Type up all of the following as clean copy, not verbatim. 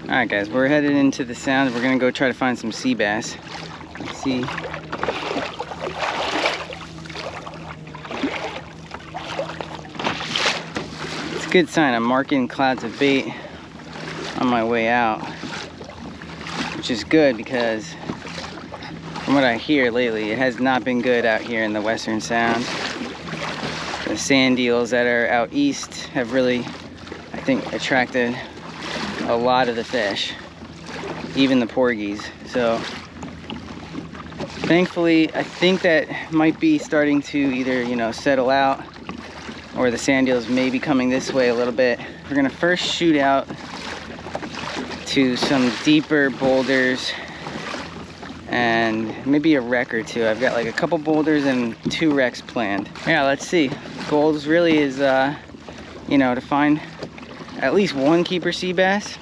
Alright guys, we're headed into the sound. We're gonna go try to find some sea bass. Let's see. It's a good sign. I'm marking clouds of bait on my way out, which is good because from what I hear lately, it has not been good out here in the Western Sound. The sand eels that are out east have really, I think, attracted a lot of the fish, even the porgies. So thankfully, I think that might be starting to either, you know, settle out, or the sand eels may be coming this way a little bit. We're gonna first shoot out to some deeper boulders and maybe a wreck or two. I've got like a couple boulders and 2 wrecks planned. Yeah, let's see. Goals really is, you know, to find at least 1 keeper sea bass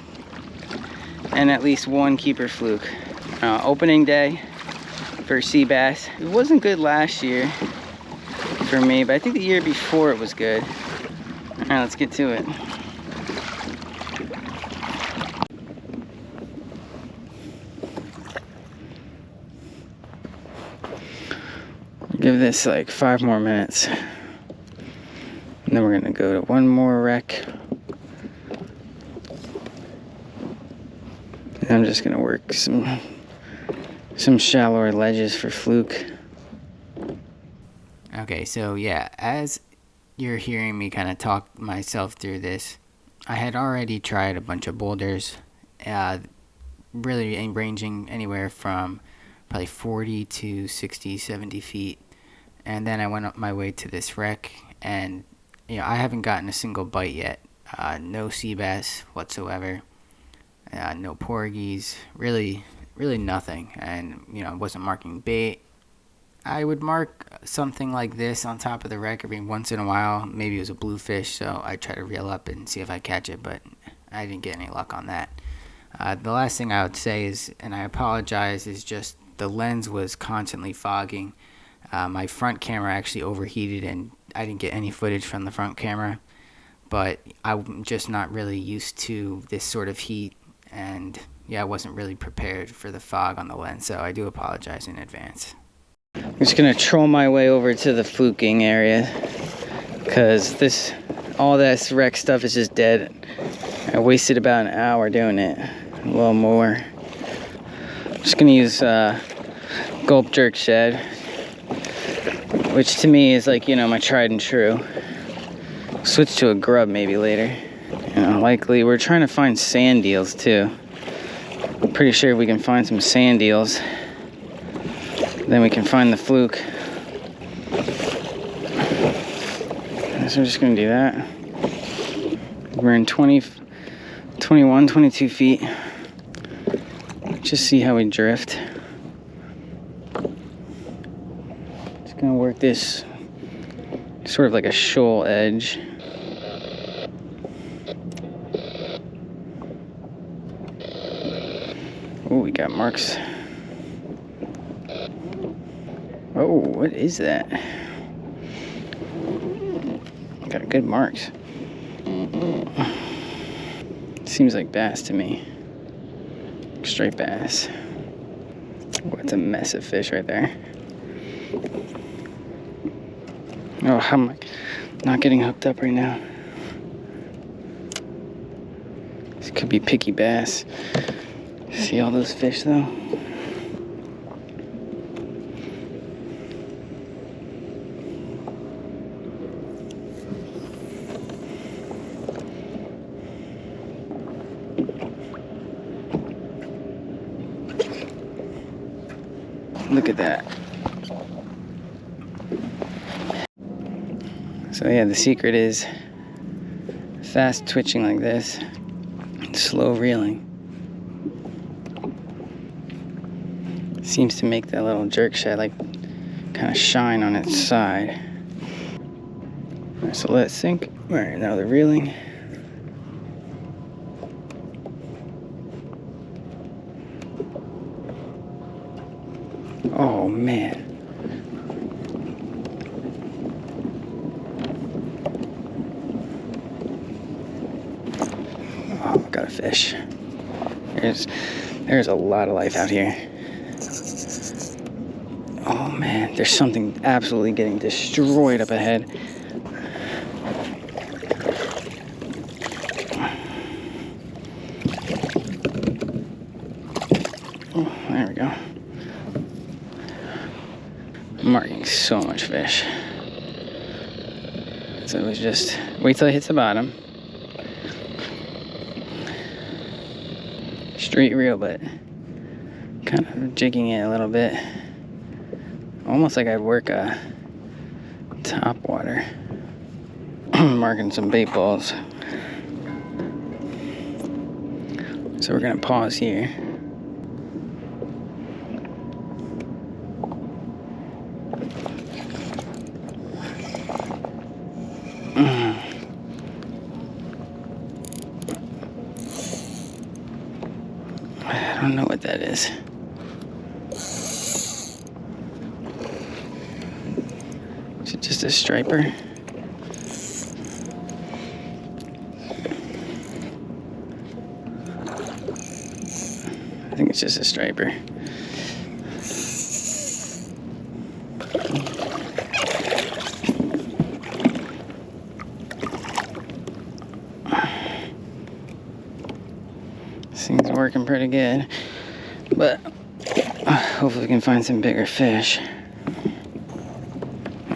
and at least 1 keeper fluke. Opening day for sea bass. It wasn't good last year for me, but I think the year before it was good. All right, let's get to it. Give this like 5 more minutes. And then we're gonna go to 1 more wreck. And I'm just gonna work some shallower ledges for fluke. Okay, so yeah, as you're hearing me kind of talk myself through this, I had already tried a bunch of boulders, really ranging anywhere from probably 40 to 60, 70 feet. And then I went up my way to this wreck, and you know, I haven't gotten a single bite yet. No sea bass whatsoever. No porgies. Really nothing. And you know, I wasn't marking bait. I would mark something like this on top of the wreck every once in a while. Maybe it was a bluefish, so I try to reel up and see if I catch it, but I didn't get any luck on that. The last thing I would say is, and I apologize, is just the lens was constantly fogging. My front camera actually overheated and I didn't get any footage from the front camera, but I'm just not really used to this sort of heat, and yeah, I wasn't really prepared for the fog on the lens, so I do apologize in advance. I'm just gonna troll my way over to the fluking area because all this wreck stuff is just dead. I wasted about an hour doing it, a little more. I'm just gonna use gulp jerk shed, which to me is like, you know, my tried and true. Switch to a grub maybe later. You know, likely we're trying to find sand eels too. I'm pretty sure we can find some sand eels, then we can find the fluke. So I'm just gonna do that. We're in 21, 22 feet. Just see how we drift. Just gonna work this sort of like a shoal edge. Oh, we got marks. Oh, what is that? Got good marks. Seems like bass to me. Straight bass. What's a mess of fish right there. Oh, how am I not getting hooked up right now? This could be picky bass. See all those fish though? Look at that. So yeah, the secret is fast twitching like this and slow reeling. Seems to make that little jerk shed like kind of shine on its side. Alright, so let it sink. Alright, now the reeling. Oh man. Oh, got a fish. There's a lot of life out here. Oh man, there's something absolutely getting destroyed up ahead. Oh, there we go. I'm marking so much fish. So it was just wait till it hits the bottom. Street reel, but kind of jigging it a little bit. Almost like I'd work a top water. Marking some bait balls. So we're gonna pause here. I don't know what that is. Is it just a striper? I think it's just a striper. This thing's working pretty good, but hopefully we can find some bigger fish.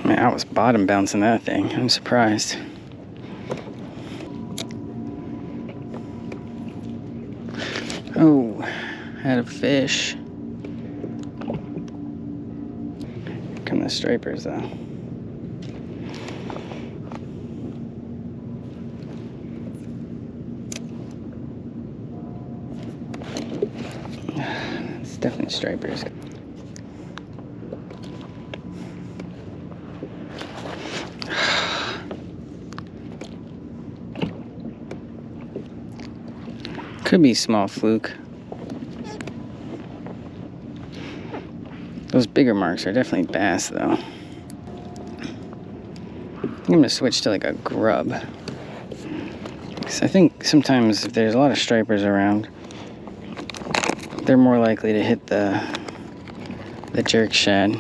Man, I was bottom bouncing that thing. I'm surprised. Oh, had a fish. Here come the stripers though. It's definitely stripers. Could be small fluke. Those bigger marks are definitely bass though. I think I'm gonna switch to like a grub. Because I think sometimes if there's a lot of stripers around, they're more likely to hit the jerk shad.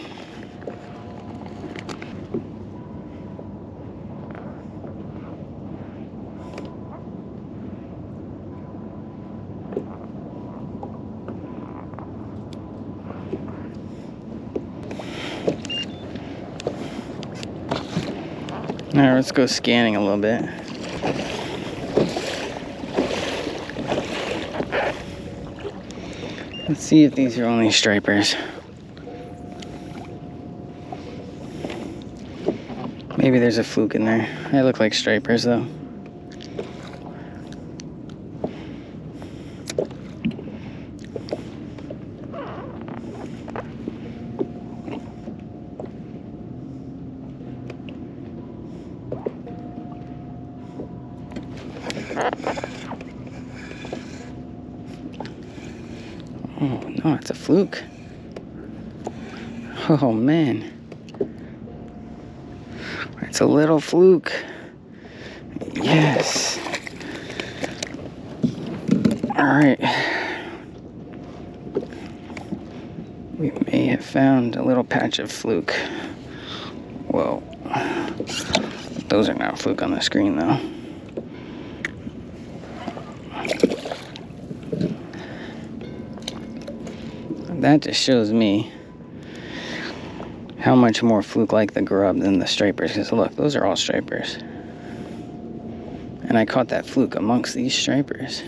Alright, let's go scanning a little bit. Let's see if these are only stripers. Maybe there's a fluke in there. They look like stripers though. Oh no, it's a fluke. Oh man. It's a little fluke. Yes. Alright. We may have found a little patch of fluke. Whoa. Those are not fluke on the screen though. That just shows me how much more fluke like the grub than the stripers. Because look, those are all stripers. And I caught that fluke amongst these stripers.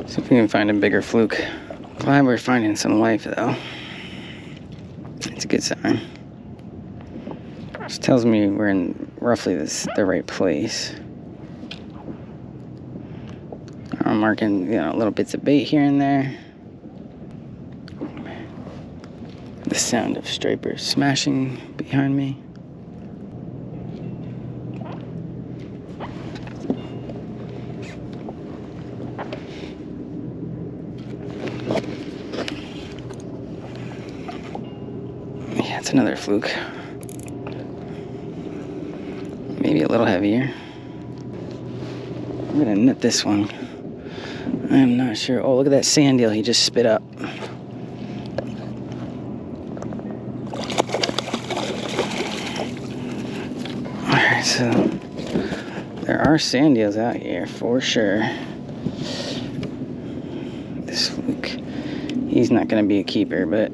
See if we can find a bigger fluke. Glad we're finding some life though. It's a good sign. This tells me we're in roughly the right place. I'm marking, little bits of bait here and there. The sound of stripers smashing behind me. Yeah, it's another fluke. Maybe a little heavier. gonna net this one. I'm not sure. Oh, look at that sand eel he just spit up. Alright, so there are sand eels out here for sure. This fluke, he's not gonna be a keeper, but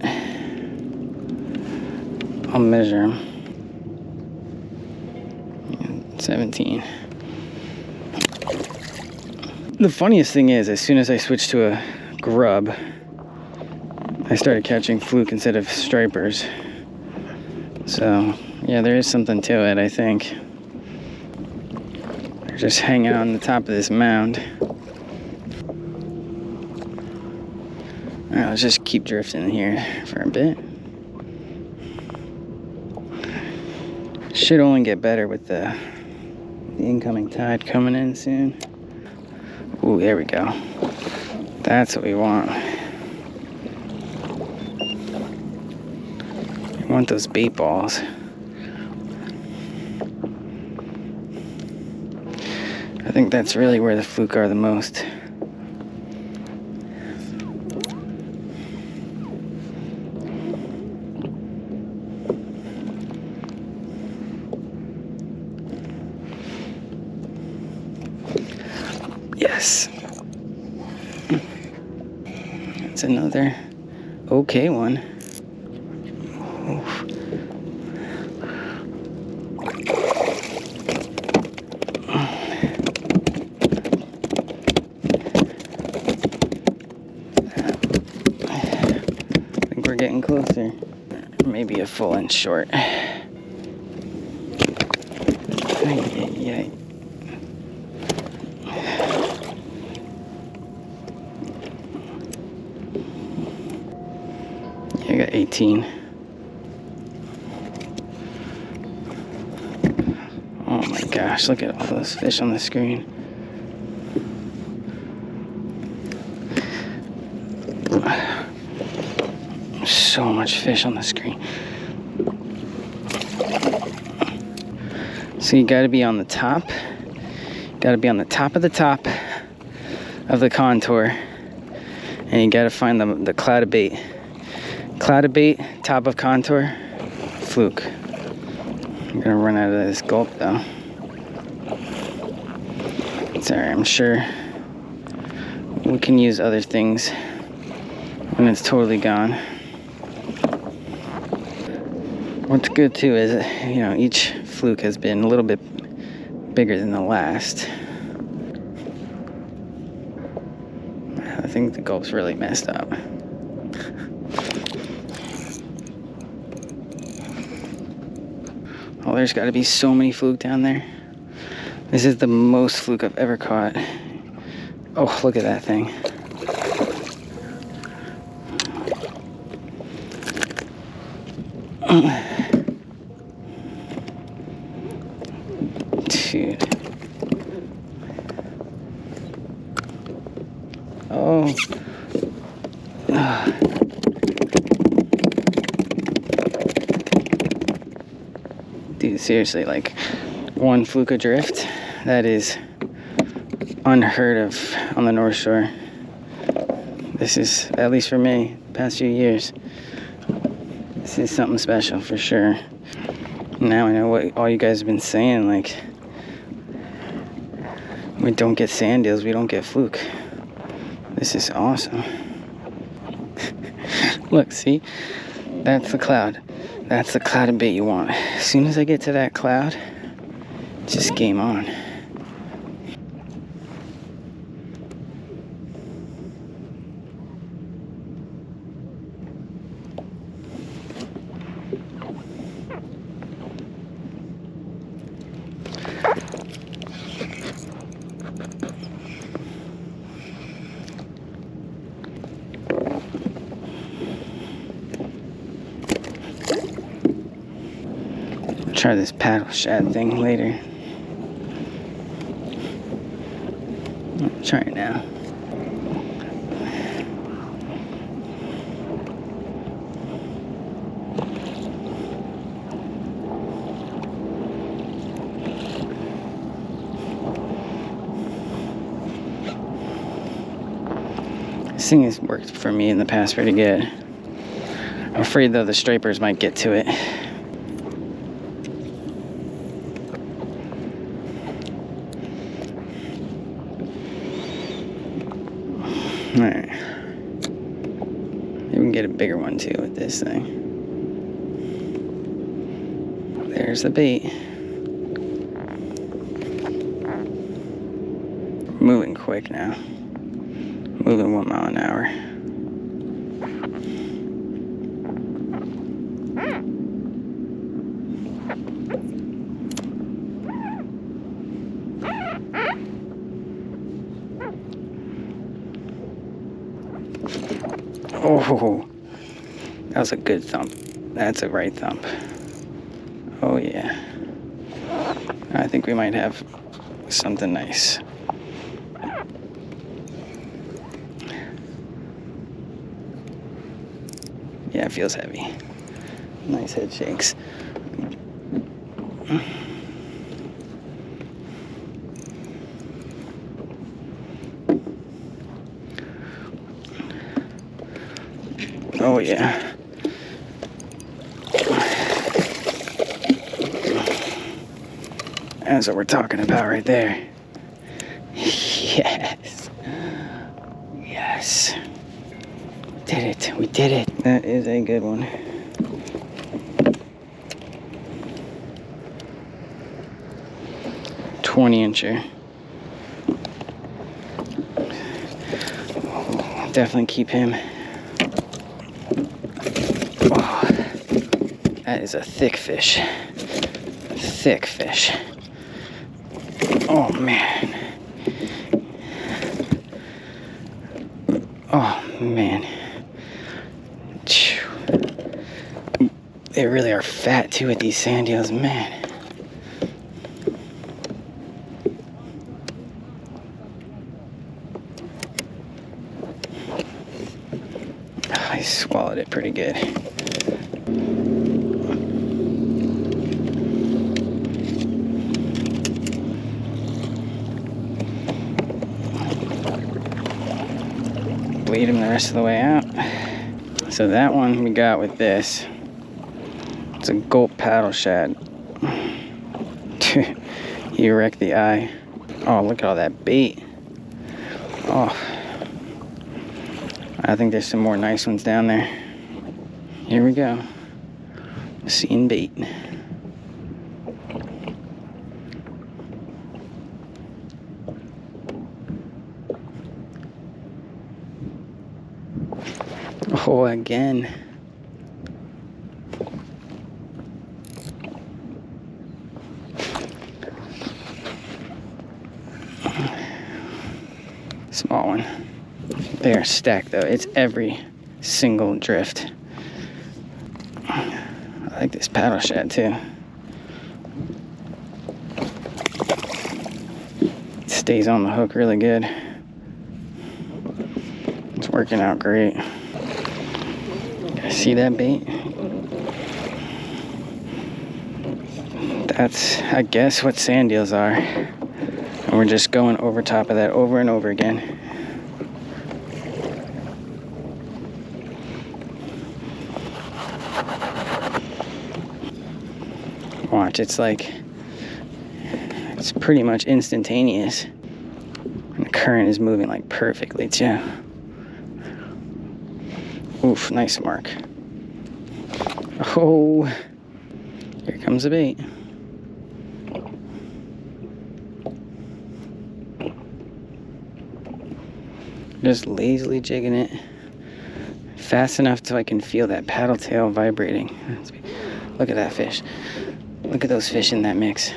I'll measure him. 17. The funniest thing is, as soon as I switched to a grub, I started catching fluke instead of stripers. So, yeah, there is something to it, I think. They're just hanging on the top of this mound. Alright, let's just keep drifting here for a bit. Should only get better with the incoming tide coming in soon. Ooh, there we go. That's what we want. We want those bait balls. I think that's really where the fluke are the most. Yes. That's another okay one. Oof. I think we're getting closer. Maybe a full inch short. Yeah. I got 18. Oh my gosh, look at all those fish on the screen. So much fish on the screen. So you gotta be on the top. Gotta be on the top of the contour. And you gotta find the cloud of bait. Cloud of bait, top of contour, fluke. I'm gonna run out of this gulp though. It's alright, I'm sure we can use other things when it's totally gone. What's good too is, you know, each fluke has been a little bit bigger than the last. I think the gulp's really messed up. Oh, there's got to be so many fluke down there. This is the most fluke I've ever caught. Oh, look at that thing. Dude. Oh. Dude, seriously, like one fluke adrift, that is unheard of on the North Shore. This is, at least for me, the past few years, this is something special for sure. Now I know what all you guys have been saying, like, we don't get sand eels, we don't get fluke. This is awesome. Look, see? That's the cloud. That's the cloud of bait you want. As soon as I get to that cloud, just game on. Try this paddle shad thing later. Try it now. This thing has worked for me in the past pretty good. I'm afraid though the stripers might get to it. Alright. Maybe we can get a bigger one too with this thing. There's the bait. Moving quick now. Moving 1 mile an hour. Oh, that was a good thump. That's a right thump. Oh yeah. I think we might have something nice. Yeah, it feels heavy. Nice head shakes. Oh yeah. That's what we're talking about right there. Yes. Yes. Did it. We did it. That is a good one. "20-incher. Definitely keep him. Oh, that is a thick fish. Thick fish. Oh man. Oh man. They really are fat too with these sand eels, man. I swallowed it pretty good. Bleed him the rest of the way out. So that one we got with this. It's a gulp paddle shad. You wrecked the eye. Oh, look at all that bait. Oh. I think there's some more nice ones down there. Here we go. Seeing bait. Oh, again. Small one. They are stacked though. It's every single drift. I like this paddle shad too. It stays on the hook really good. It's working out great. See that bait? That's, I guess, what sand eels are. And we're just going over top of that over and over again. Watch, it's like, it's pretty much instantaneous. And the current is moving like perfectly too. Oof, nice mark. Oh, here comes the bait. Just lazily jigging it. Fast enough so I can feel that paddle tail vibrating. Look at that fish. Look at those fish in that mix.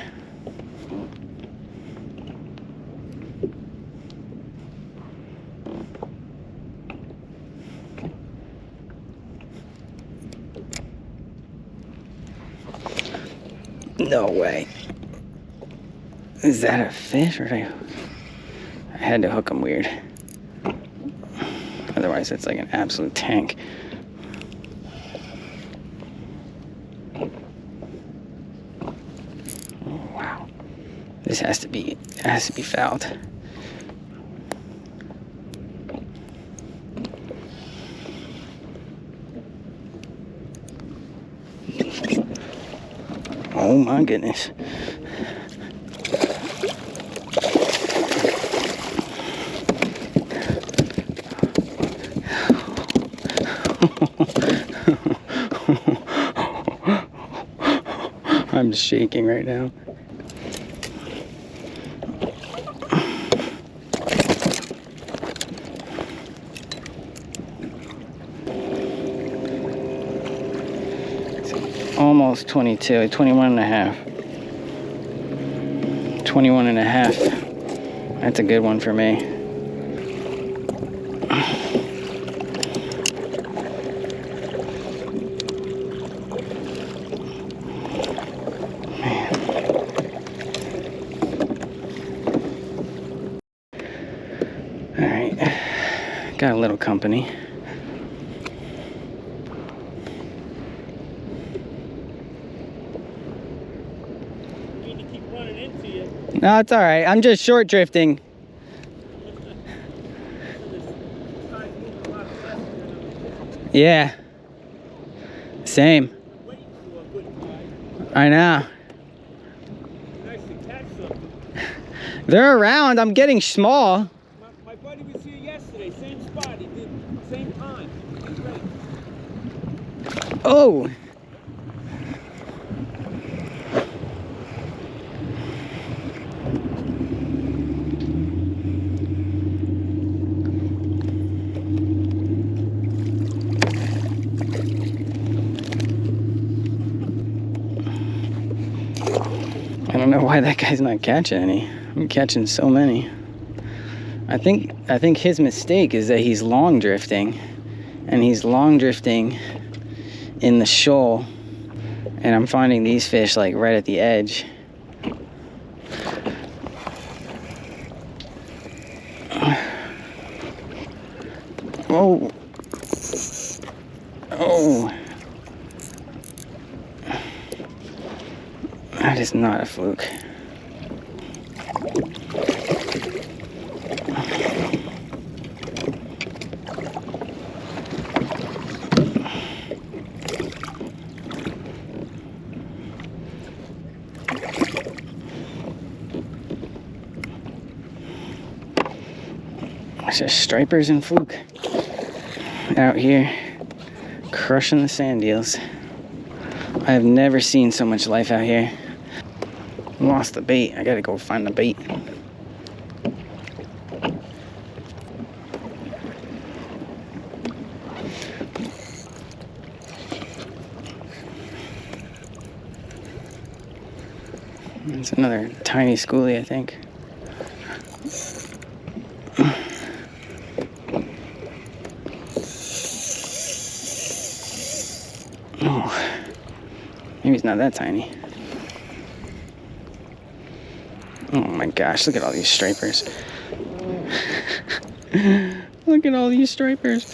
No way. Is that a fish or did I had to hook him weird. Otherwise it's like an absolute tank. Oh, wow. This has to be fouled. Oh my goodness. I'm shaking right now. Almost 22, 21 and a half. 21 and a half. That's a good one for me. Man. All right, got a little company. No, it's all right. I'm just short drifting. Yeah. Same. I know. They're around. I'm getting small. My buddy was here yesterday. Same spot. He did same time. He's ready. Oh. I don't know why that guy's not catching any. I'm catching so many. I think his mistake is that he's long drifting, and he's long drifting in the shoal, and I'm finding these fish like right at the edge. Oh. Oh. That is not a fluke. It's just stripers and fluke out here crushing the sand eels. I have never seen so much life out here. Lost the bait. I gotta go find the bait. It's another tiny schoolie, I think. Oh, maybe it's not that tiny. Oh my gosh, look at all these stripers. Look at all these stripers.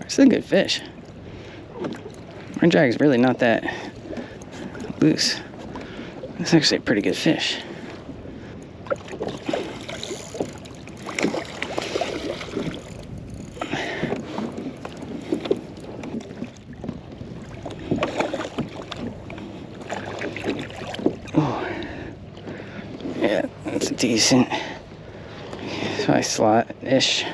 It's a good fish. My drag is really not that loose. It's actually a pretty good fish. Oh, yeah, that's decent. Probably slot-ish.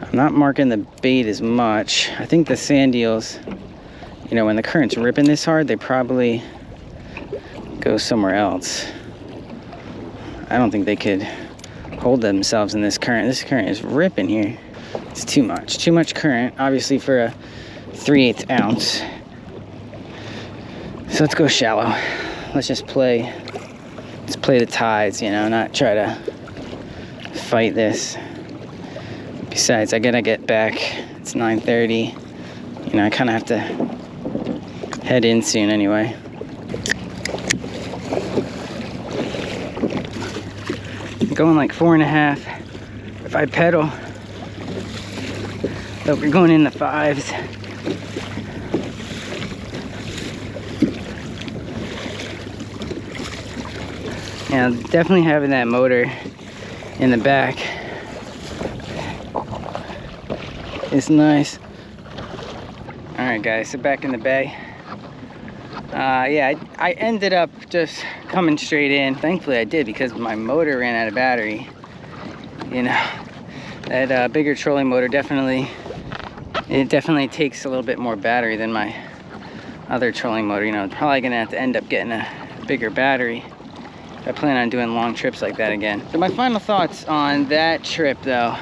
I'm not marking the bait as much. I think the sand eels, you know, when the current's ripping this hard, they probably go somewhere else. I don't think they could hold themselves in this current. This current is ripping here. It's too much current, obviously, for a 3/8 ounce. So let's go shallow. Let's just play the tides, you know, not try to fight this. Besides, I gotta get back. It's 9:30. You know, I kind of have to head in soon anyway. Going like 4.5. If I pedal, but we're going in the 5s. Yeah, definitely having that motor in the back is nice. Alright guys, so back in the bay. Yeah, I ended up just coming straight in. Thankfully I did, because my motor ran out of battery. You know, that bigger trolling motor definitely takes a little bit more battery than my other trolling motor. You know, probably gonna have to end up getting a bigger battery if I plan on doing long trips like that again. So my final thoughts on that trip though,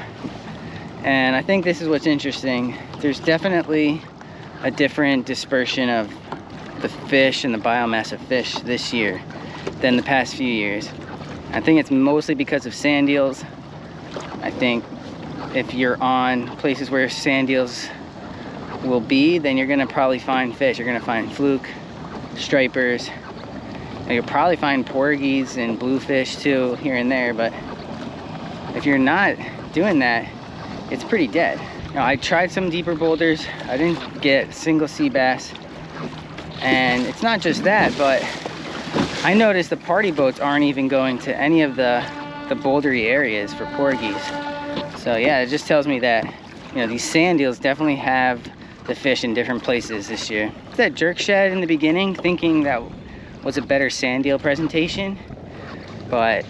and I think this is what's interesting, there's definitely a different dispersion of the fish and the biomass of fish this year than the past few years. I think it's mostly because of sand eels. I think if you're on places where sand eels will be, then you're gonna probably find fish. You're gonna find fluke, stripers, and you'll probably find porgies and bluefish too here and there. But if you're not doing that, it's pretty dead. Now, I tried some deeper boulders. I didn't get a single sea bass. And it's not just that, but I noticed the party boats aren't even going to any of the bouldery areas for porgies. So yeah, it just tells me that, you know, these sand eels definitely have the fish in different places this year. That jerk shed in the beginning, thinking that was a better sand eel presentation, but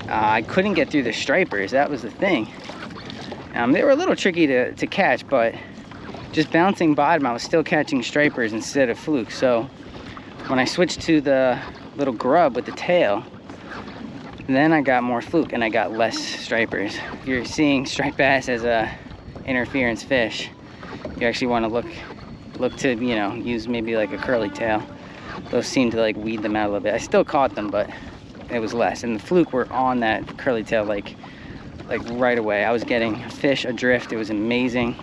I couldn't get through the stripers. That was the thing. They were a little tricky to catch, but just bouncing bottom, I was still catching stripers instead of fluke. So when I switched to the little grub with the tail, then I got more fluke and I got less stripers. If you're seeing striped bass as a interference fish, you actually want to look to, you know, use maybe like a curly tail. Those seem to like weed them out a little bit. I still caught them, but it was less. And the fluke were on that curly tail like right away. I was getting fish adrift. It was amazing.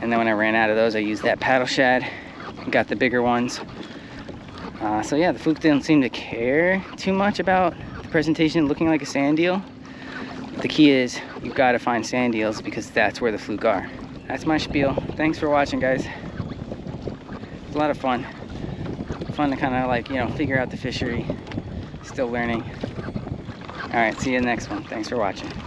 And then when I ran out of those, I used that paddle shad and got the bigger ones. So yeah, the fluke didn't seem to care too much about the presentation looking like a sand eel. The key is you've got to find sand eels, because that's where the fluke are. That's my spiel. Thanks for watching, guys. It's a lot of fun. Fun to kind of like, you know, figure out the fishery. Still learning. All right, see you in the next one. Thanks for watching.